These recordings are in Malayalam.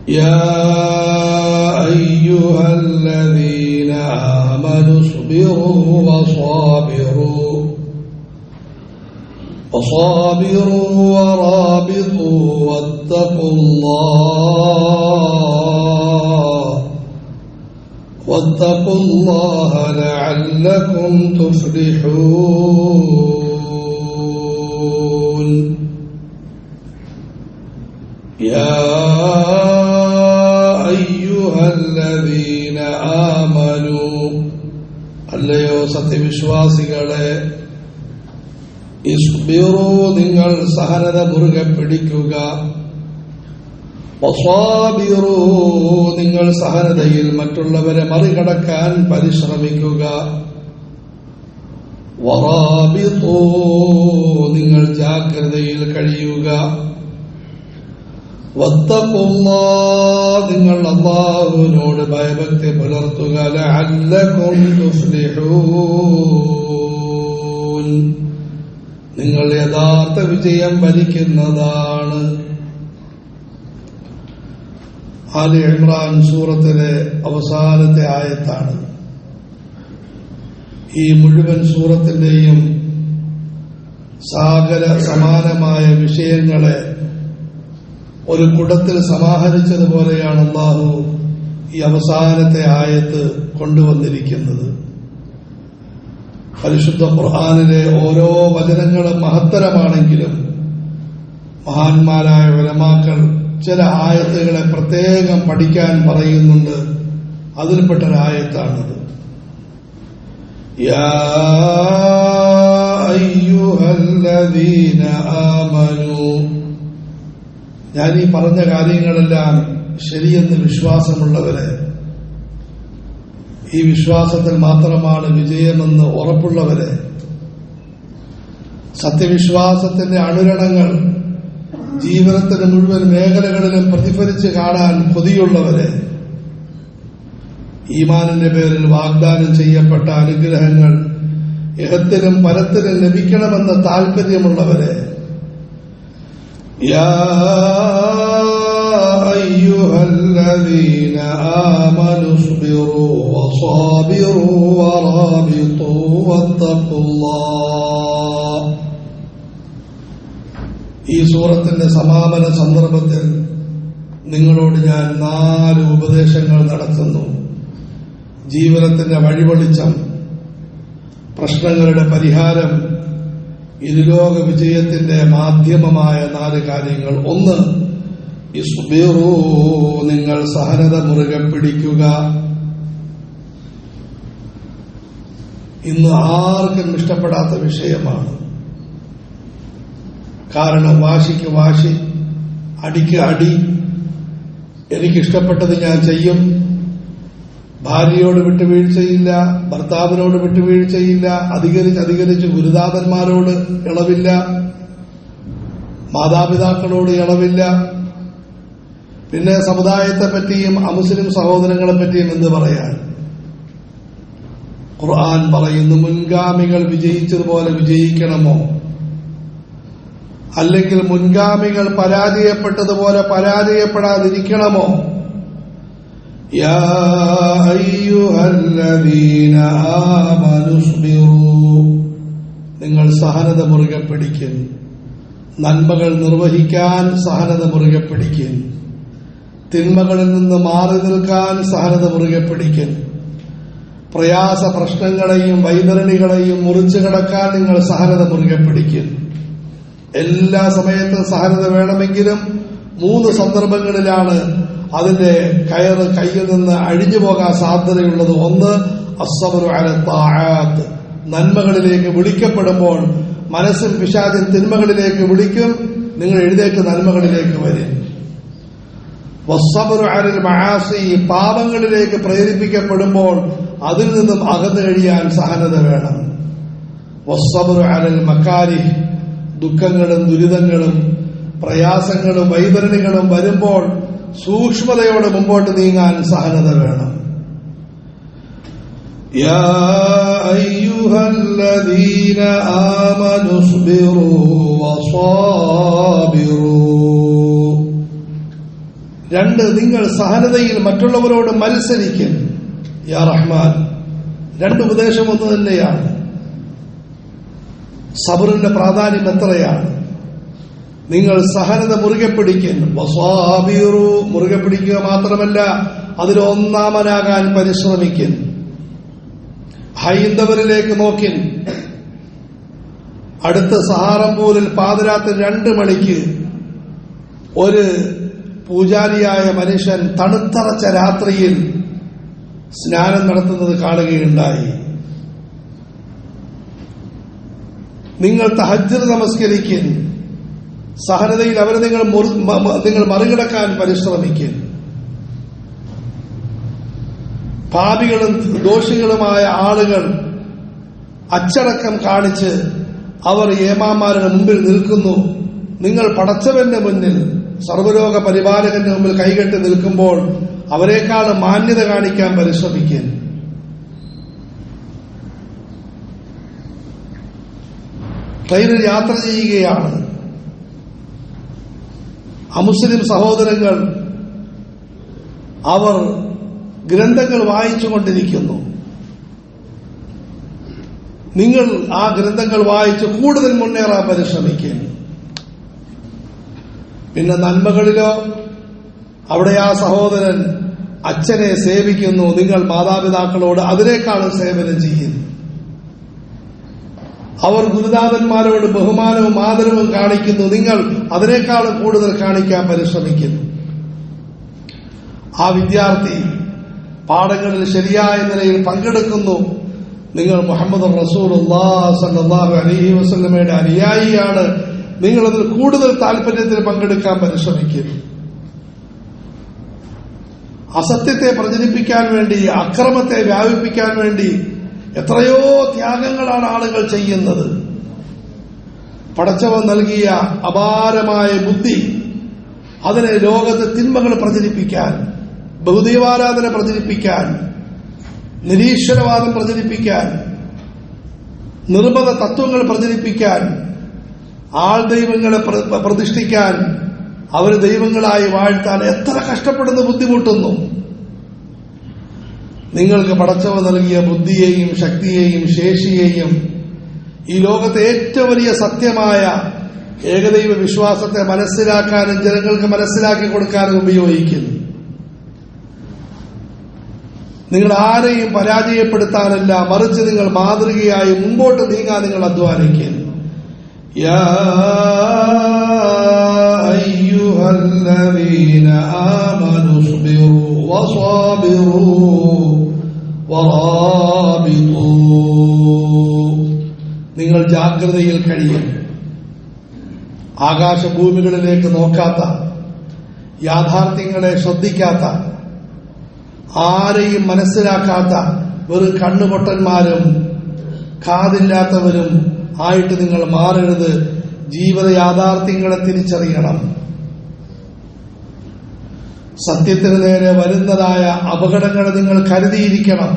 يا أيها الذين آمنوا اصبروا وصابروا ورابطوا واتقوا الله لعلكم تفلحون. يا أيها الذين آمنوا അല്ലയോ സത്യവിശ്വാസികളെ, ഇസ്ബിറൂ നിങ്ങൾ സഹനത മുറുകെ പിടിക്കുക, വസാബിറൂ നിങ്ങൾ സഹനതയിൽ മറ്റുള്ളവരെ മറികടക്കാൻ പരിശ്രമിക്കുക, വറാബിതൂ നിങ്ങൾ ജാഗ്രതയിൽ കഴിയുക, വത്തഖുല്ലാഹ് നിങ്ങൾ അല്ലാഹുവിനോട് ഭയഭക്തി പുലർത്തുക, ലഅല്ലകും തുഫ്ലിഹൂൻ നിങ്ങൾ യഥാർത്ഥ വിജയം വരിക്കുന്നതാണ്. ആലി ഇമ്രാൻ സൂറത്തിലെ അവസാനത്തെ ആയത്താണ്. ഈ മുഴുവൻ സൂറത്തിന്റെയും സാഗര സമാനമായ വിഷയങ്ങളെ ഒരു കുടത്തിൽ സമാഹരിച്ചതുപോലെയാണ് അല്ലാഹു ഈ അവസാനത്തെ ആയത്ത് കൊണ്ടുവന്നിരിക്കുന്നത്. പരിശുദ്ധ ഖുർആനിലെ ഓരോ വചനങ്ങളും മഹത്തരമാണെങ്കിലും മഹാന്മാരായ ഉലമാക്കൾ ചില ആയത്തുകളെ പ്രത്യേകം പഠിക്കാൻ പറയുന്നുണ്ട്. അതിൽപ്പെട്ടൊരായത്താണിത്. യാ അയ്യുഹല്ലദീന ആമനൂ, ഞാൻ ഈ പറഞ്ഞ കാര്യങ്ങളെല്ലാം ശരിയെന്ന് വിശ്വാസമുള്ളവരെ, ഈ വിശ്വാസത്തിൽ മാത്രമാണ് വിജയമെന്ന് ഉറപ്പുള്ളവരെ, സത്യവിശ്വാസത്തിന്റെ അനുരണങ്ങൾ ജീവിതത്തിന്റെ മുഴുവൻ മേഖലകളിലും പ്രതിഫലിച്ച് കാണാൻ കൊതിയുള്ളവരെ, ഈമാനിന്റെ പേരിൽ വാഗ്ദാനം ചെയ്യപ്പെട്ട അനുഗ്രഹങ്ങൾ ഇഹത്തിലും പരത്തിലും ലഭിക്കണമെന്ന് താല്പര്യമുള്ളവരെ, യാ അയ്യുഹല്ലദീന ആമനു ഇസ്ബിറൂ വസാബിറൂ വറാബിതൂ വത്തഖുല്ലാഹ്. ഈ സൂറത്തിന്റെ സമാപന സന്ദർഭത്തിൽ നിങ്ങളോട് ഞാൻ 4 ഉപദേശങ്ങൾ നടത്തുന്നു. ജീവിതത്തിന്റെ വഴിവെളിച്ചം, പ്രശ്നങ്ങളുടെ പരിഹാരം, ഇരുലോക വിജയത്തിന്റെ മാധ്യമമായ 4 കാര്യങ്ങൾ. 1, ഇസ്ബിറൂ നിങ്ങൾ സഹനത മുറുകെ പിടിക്കുക. ഇന്ന് ആർക്കും ഇഷ്ടപ്പെടാത്ത വിഷയമാണ്. കാരണം വാശിക്ക് വാശി, അടിക്ക് അടി, എനിക്കിഷ്ടപ്പെട്ടത് ഞാൻ ചെയ്യും, ഭാര്യയോട് വിട്ടുവീഴ്ചയില്ല, ഭർത്താവിനോട് വിട്ടുവീഴ്ചയില്ല, അധികരിച്ച് ഗുരുനാഥന്മാരോട് ഇളവില്ല, മാതാപിതാക്കളോട് ഇളവില്ല, പിന്നെ സമുദായത്തെ പറ്റിയും അമുസ്ലിം സഹോദരങ്ങളെ പറ്റിയും എന്ത് പറയാൻ. ഖുർആൻ പറയുന്നു, മുൻഗാമികൾ വിജയിച്ചതുപോലെ വിജയിക്കണമോ, അല്ലെങ്കിൽ മുൻഗാമികൾ പരാജയപ്പെട്ടതുപോലെ പരാജയപ്പെടാതിരിക്കണമോ? യാ അയ്യുഹല്ലദീന ആമനു ഇസ്ബിറൂ നിങ്ങൾ സഹനത മുറുകെ പിടിക്കും. നന്മകൾ നിർവഹിക്കാൻ സഹനത മുറുകെ പിടിക്കും. തിന്മകളിൽ നിന്ന് മാറി നിൽക്കാൻ സഹനത മുറുകെ പിടിക്കും. പ്രയാസ പ്രശ്നങ്ങളെയും വൈതരണികളെയും മുറിച്ചു കടക്കാൻ നിങ്ങൾ സഹനത മുറുകെ പിടിക്കും. എല്ലാ സമയത്തും സഹനത വേണമെങ്കിലും 3 സന്ദർഭങ്ങളിലാണ് അതിന്റെ കയറ് കയ്യിൽ നിന്ന് അഴിഞ്ഞു പോകാൻ സാധ്യതയുള്ളത്. 1, അസ്സബ്റു അല ത്വാഅത്ത് നന്മകളിലേക്ക് വിളിക്കപ്പെടുമ്പോൾ മനസ്സും പിശാചും തിന്മകളിലേക്ക് വിളിക്കും, നിങ്ങൾ എഴുന്നേറ്റ് നന്മകളിലേക്ക് വരും. വസ്സബ്റു അലൽ മആസി പാപങ്ങളിലേക്ക് പ്രേരിപ്പിക്കപ്പെടുമ്പോൾ അതിൽ നിന്നും അകന്നു കഴിയാൻ സഹനത വേണം. വസ്സബ്റു അലൽ മകാരിഹ് ദുഃഖങ്ങളും ദുരിതങ്ങളും പ്രയാസങ്ങളും വൈതരണികളും വരുമ്പോൾ സൂക്ഷ്മതയോടെ മുമ്പോട്ട് നീങ്ങാൻ സഹനത വേണം. യാ അയ്യുഹല്ലദീന ആമനു ഇസ്ബിറൂ വസാബിറൂ 2, നിങ്ങൾ സഹനതയിൽ മറ്റുള്ളവരോട് മത്സരിക്കും. യാ റഹ്മാൻ, 2 ഉപദേശം ഒന്ന് തന്നെയാണ്. സബറിന്റെ പ്രാധാന്യം എത്രയാണ്. നിങ്ങൾ സഹനത മുറുകെ പിടിക്കും. വസാബിറു, മുറുകെ പിടിക്കുക മാത്രമല്ല അതിലൊന്നാമനാകാൻ പരിശ്രമിക്കും. ഹൈന്ദവരിലേക്ക് നോക്കിൻ. അടുത്ത് സഹാറംപൂരിൽ പാതിരാത്രി 2 മണിക്ക് ഒരു പൂജാരിയായ മനുഷ്യൻ തണുത്തറച്ച രാത്രിയിൽ സ്നാനം നടത്തുന്നത് കാണുകയുണ്ടായി. നിങ്ങൾ തഹജ്ജുദ് നമസ്കരിക്കും. സഹനതയിൽ അവരെ നിങ്ങൾ മറികടക്കാൻ പരിശ്രമിക്കും. പാപികളും ദോഷികളുമായ ആളുകൾ അച്ചടക്കം കാണിച്ച് അവർ ഏമാന്മാരുടെ മുമ്പിൽ നിൽക്കുന്നു. നിങ്ങൾ പടച്ചവന്റെ മുന്നിൽ, സർവ്വലോക പരിപാലകന്റെ മുമ്പിൽ കൈകെട്ടി നിൽക്കുമ്പോൾ അവരെക്കാൾ മാന്യത കാണിക്കാൻ പരിശ്രമിക്കും. ട്രെയിനിൽ യാത്ര ചെയ്യുകയാണ്. അമുസ്ലിം സഹോദരങ്ങൾ അവർ ഗ്രന്ഥങ്ങൾ വായിച്ചുകൊണ്ടിരിക്കുന്നു. നിങ്ങൾ ആ ഗ്രന്ഥങ്ങൾ വായിച്ച് കൂടുതൽ മുന്നേറാൻ പരിശ്രമിക്കും. പിന്നെ നന്മകളിലോ അവിടെ ആ സഹോദരൻ അച്ഛനെ സേവിക്കുന്നു. നിങ്ങൾ മാതാപിതാക്കളോട് അതിനേക്കാളും സേവനം ചെയ്യുന്നു. അവർ ഗുരുനാഥന്മാരോട് ബഹുമാനവും ആദരവും കാണിക്കുന്നു. നിങ്ങൾ അതിനേക്കാളും കൂടുതൽ കാണിക്കാൻ പരിശ്രമിക്കുന്നു. ആ വിദ്യാർത്ഥി പാഠങ്ങളിൽ ശരിയായ നിലയിൽ പങ്കെടുക്കുന്നു. നിങ്ങൾ മുഹമ്മദ് റസൂലുള്ളാഹി സ്വല്ലല്ലാഹു അലൈഹി വസല്ലമയുടെ അനുയായിയാണ്. നിങ്ങൾ അതിൽ കൂടുതൽ താല്പര്യത്തിൽ പങ്കെടുക്കാൻ പരിശ്രമിക്കുന്നു. അസത്യത്തെ പ്രചരിപ്പിക്കാൻ വേണ്ടി, അക്രമത്തെ വ്യാപിപ്പിക്കാൻ വേണ്ടി എത്രയോ ത്യാഗങ്ങളാണ് ആളുകൾ ചെയ്യുന്നത്. പടച്ചവൻ നൽകിയ അപാരമായ ബുദ്ധി, അതിനെ ലോകത്ത് തിന്മകൾ പ്രചരിപ്പിക്കാൻ, ബഹുദൈവാരാധന പ്രചരിപ്പിക്കാൻ, നിരീശ്വരവാദം പ്രചരിപ്പിക്കാൻ, നിർമ്മത തത്വങ്ങൾ പ്രചരിപ്പിക്കാൻ, ആൾ ദൈവങ്ങളെ പ്രതിഷ്ഠിക്കാൻ, അവര് ദൈവങ്ങളായി വാഴ്ത്താൻ എത്ര കഷ്ടപ്പെടുന്നു, ബുദ്ധിമുട്ടുന്നു. നിങ്ങൾക്ക് പടച്ചവൻ നൽകിയ ബുദ്ധിയെയും ശക്തിയെയും ശേഷിയെയും ഈ ലോകത്തെ ഏറ്റവും വലിയ സത്യമായ ഏകദൈവ വിശ്വാസത്തെ മനസ്സിലാക്കാനും ജനങ്ങൾക്ക് മനസ്സിലാക്കി കൊടുക്കാനും ഉപയോഗിക്കുന്നു. നിങ്ങൾ ആരെയും പരാജയപ്പെടുത്താനല്ല, മറിച്ച് നിങ്ങൾ മാതൃകയായി മുമ്പോട്ട് നീങ്ങാൻ നിങ്ങൾ അധ്വാനിക്കുന്നു. യാ അയ്യുഹല്ലദീന ആമനു സ്ബിറൂ വസ്വാബിറൂ വറാബിതൂ. നിങ്ങൾ ജാഗ്രതയിൽ കഴിയും. ആകാശഭൂമികളിലേക്ക് നോക്കാത്ത, യാഥാർത്ഥ്യങ്ങളെ ശ്രദ്ധിക്കാത്ത, ആരെയും മനസ്സിലാക്കാത്ത വെറും കണ്ണുപൊട്ടന്മാരും കാതില്ലാത്തവരും ആയിട്ട് നിങ്ങൾ മാറരുത്. ജീവിത യാഥാർത്ഥ്യങ്ങളെ തിരിച്ചറിയണം. സത്യത്തിന് നേരെ വരുന്നതായ അപകടങ്ങളെ നിങ്ങൾ കരുതിയിരിക്കണം.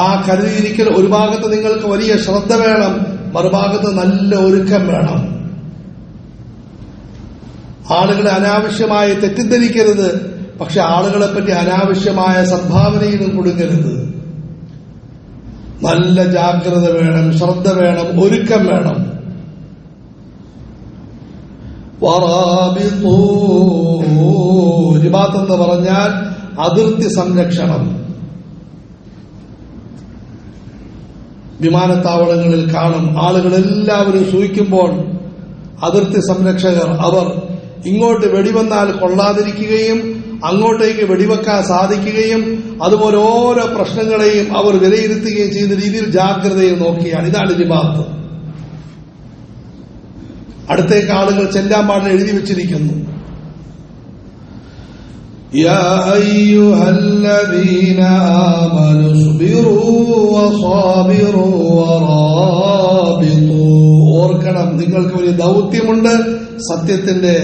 ആ കരുതിയിരിക്കൽ ഒരു ഭാഗത്ത് നിങ്ങൾക്ക് വലിയ ശ്രദ്ധ വേണം, മറുഭാഗത്ത് നല്ല ഒരുക്കം വേണം. ആളുകളെ അനാവശ്യമായി തെറ്റിദ്ധരിക്കരുത്, പക്ഷെ ആളുകളെ പറ്റി അനാവശ്യമായ സദ്ഭാവനയിലും കൊടുക്കരുത്. നല്ല ജാഗ്രത വേണം, ശ്രദ്ധ വേണം, ഒരുക്കം വേണം. റിബാത്ത് എന്ന് പറഞ്ഞാൽ അതിർത്തി സംരക്ഷണം. വിമാനത്താവളങ്ങളിൽ കാണും, ആളുകൾ എല്ലാവരും സൂക്ഷിക്കുമ്പോൾ അതിർത്തി സംരക്ഷകർ അവർ ഇങ്ങോട്ട് വെടിവന്നാൽ കൊള്ളാതിരിക്കുകയും അങ്ങോട്ടേക്ക് വെടിവെക്കാൻ സാധിക്കുകയും അതുപോലെ ഓരോ പ്രശ്നങ്ങളെയും അവർ വിലയിരുത്തുകയും ചെയ്യുന്ന രീതിയിൽ ജാഗ്രതയിൽ നോക്കിയാണ്. ഇതാണ് റിബാത്ത്. അടുത്തേക്ക് ആളുകൾ ചെല്ലാൻ പാടില്ല, എഴുതി വെച്ചിരിക്കുന്നു. യാ അയ്യുഹല്ലദീന ആമനു സ്ബിറൂ വസാബിറൂ വറാബിതൂ. ഓർക്കണം, നിങ്ങൾക്ക് ഒരു ദൗത്യമുണ്ട്. സത്യത്തിന്റെ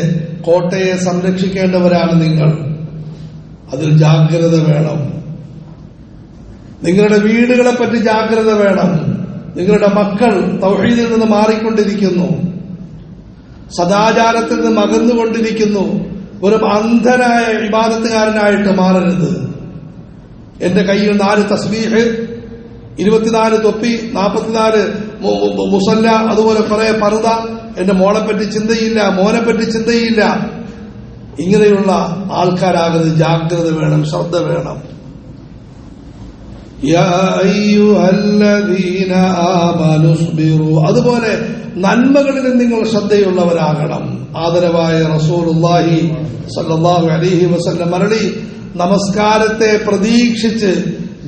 കോട്ടയെ സംരക്ഷിക്കേണ്ടവരാണ് നിങ്ങൾ. അതിൽ ജാഗ്രത വേണം. നിങ്ങളുടെ വീടുകളെ പറ്റി ജാഗ്രത വേണം. നിങ്ങളുടെ മക്കൾ തൗഹീദിൽ നിന്ന് മാറിക്കൊണ്ടിരിക്കുന്നു. സദാചാരത്തിൽ നിന്ന് അകന്നുകൊണ്ടിരിക്കുന്നു. ഒരു അന്ധനായ ഇബാദത്തുകാരനായിട്ട് മാറരുത്. എന്റെ കയ്യിൽ 4 തസ്ബീഹ്, 24 തൊപ്പി, 44 മുസല്ല, അതുപോലെ കുറെ പർദ, എന്റെ മോളെപ്പറ്റി ചിന്തയില്ല, മോനെപ്പറ്റി ചിന്തയില്ല. ഇങ്ങനെയുള്ള ആൾക്കാരാകരുത്. ജാഗ്രത വേണം, ശ്രദ്ധ വേണം. അതുപോലെ നന്മകളിൽ നിങ്ങൾ ശ്രദ്ധയുള്ളവരാകണം. ആദരവായ റസൂലുള്ളാഹി സ്വല്ലല്ലാഹു അലൈഹി വസല്ലം മരളി, നമസ്കാരത്തെ പ്രതീക്ഷിച്ച്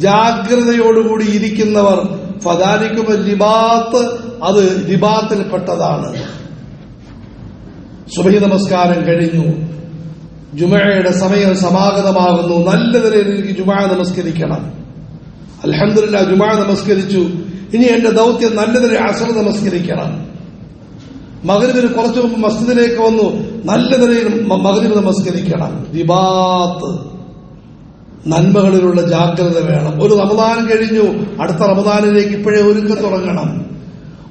ജാഗ്രതയോടുകൂടി ഇരിക്കുന്നവർ ഫദാലിക്കും രിബാത്ത്, അത് രിബാത്തിൽപ്പെട്ടതാണ്. സുബഹി നമസ്കാരം കഴിഞ്ഞു, ജുമഅയുടെ സമയം സമാഗതമാകുന്നു. നല്ല നിലയിൽ എനിക്ക് ജുമഅ നമസ്കരിക്കണം. അൽഹംദുലില്ലാഹ്, ജുമഅ നമസ്കരിച്ചു. ഇനി എന്റെ ദൗത്യം നല്ല നിലയിൽ അസ്ർ നമസ്കരിക്കണം. മഗ്രിബിന് കുറച്ചു മുമ്പ് മസ്ജിദിലേക്ക് വന്നു, നല്ല നിലയിൽ മഗ്രിബ് നമസ്കരിക്കണം. റിബാത്ത്, നന്മകളിലുള്ള ജാഗ്രത വേണം. ഒരു റമദാൻ കഴിഞ്ഞു, അടുത്ത റമദാനിലേക്ക് ഇപ്പോഴേ ഒരുക്കം തുടങ്ങണം.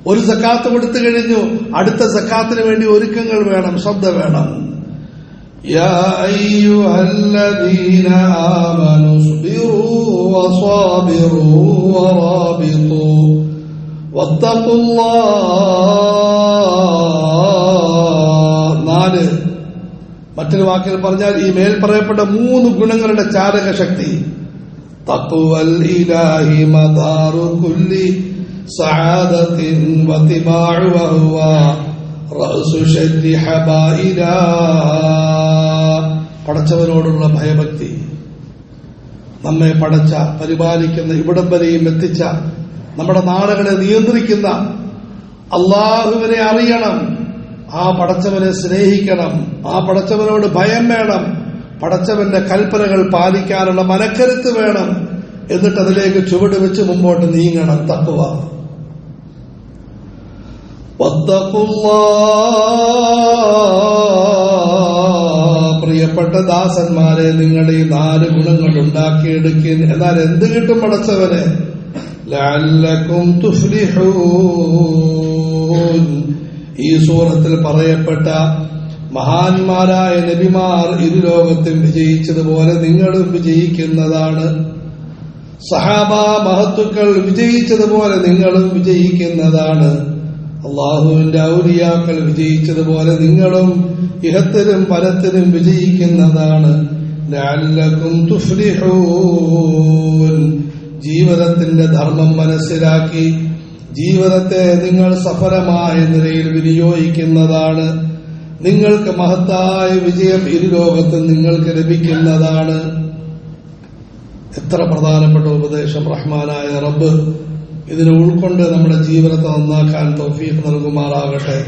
ഒരു സക്കാത്ത് കൊടുത്തു കഴിഞ്ഞു, അടുത്ത സക്കാത്തിന് വേണ്ടി ഒരുക്കങ്ങൾ വേണം, ശ്രദ്ധ വേണം. യാ അയ്യുഹല്ലദീന ആമനൂ ഇസ്ബിറൂ വസാബിറൂ വറാബിതൂ വത്തഖുല്ലാഹ്. 4. മറ്റൊരു വാക്കിൽ പറഞ്ഞാൽ ഈ മേൽ പറയപ്പെട്ട 3 ഗുണങ്ങളുടെ ചാലക ശക്തി. തഖ്വൽ ഇലാഹി മദാറു കുല്ലി സഅദത്തിൻ വതിബാഉ വഹുവ റഅസു ശദ്ദി ഹബായില. പടച്ചവനോടുള്ള ഭയഭക്തി, നമ്മെ പടച്ച, പരിപാലിക്കുന്ന, ഇവിടം വരെയും എത്തിച്ച, നമ്മുടെ നാടുകളെ നിയന്ത്രിക്കുന്ന അള്ളാഹുവിനെ അറിയണം. ആ പടച്ചവനെ സ്നേഹിക്കണം. ആ പടച്ചവനോട് ഭയം വേണം. പടച്ചവന്റെ കൽപ്പനകൾ പാലിക്കാനുള്ള മനക്കരുത്ത് വേണം. എന്നിട്ട് അതിലേക്ക് ചുവട് വെച്ച് മുമ്പോട്ട് നീങ്ങണം. തഖ്വ. പ്രിയപ്പെട്ട ദാസന്മാരെ, നിങ്ങൾ ഈ 4 ഗുണങ്ങൾ ഉണ്ടാക്കിയെടുക്കുക. എന്നാൽ എന്ത് കിട്ടും പടച്ചവനെ? ലഅല്ലകും തുഫ്ലിഹൂൻ. ഈ സൂറത്തിൽ പറയപ്പെട്ട മഹാന്മാരായ നബിമാർ ഇരുലോകത്തും വിജയിച്ചതുപോലെ നിങ്ങളും വിജയിക്കുന്നതാണ്. സഹാബ മഹത്തുക്കൾ വിജയിച്ചതുപോലെ നിങ്ങളും വിജയിക്കുന്നതാണ്. അള്ളാഹുവിന്റെ ഔലിയാക്കൾ വിജയിച്ചതുപോലെ നിങ്ങളും ഇഹത്തിലും പരത്തിലും വിജയിക്കുന്നതാണ്. ലഅല്ലകും തുഫ്ലിഹൂൻ. ജീവിതത്തിന്റെ ധർമ്മം മനസ്സിലാക്കി ജീവിതത്തെ നിങ്ങൾ സഫലമായ നിലയിൽ വിനിയോഗിക്കുന്നതാണ്. നിങ്ങൾക്ക് മഹത്തായ വിജയം ഇരുലോകത്തും നിങ്ങൾക്ക് ലഭിക്കുന്നതാണ്. എത്ര പ്രധാനപ്പെട്ട ഉപദേശം! റഹ്മാനായ റബ്ബ് ഇതിനെ ഉൾക്കൊണ്ട് നമ്മുടെ ജീവിതത്തെ നന്നാക്കാൻ തൗഫീഖ് നൽകുമാറാകട്ടെ.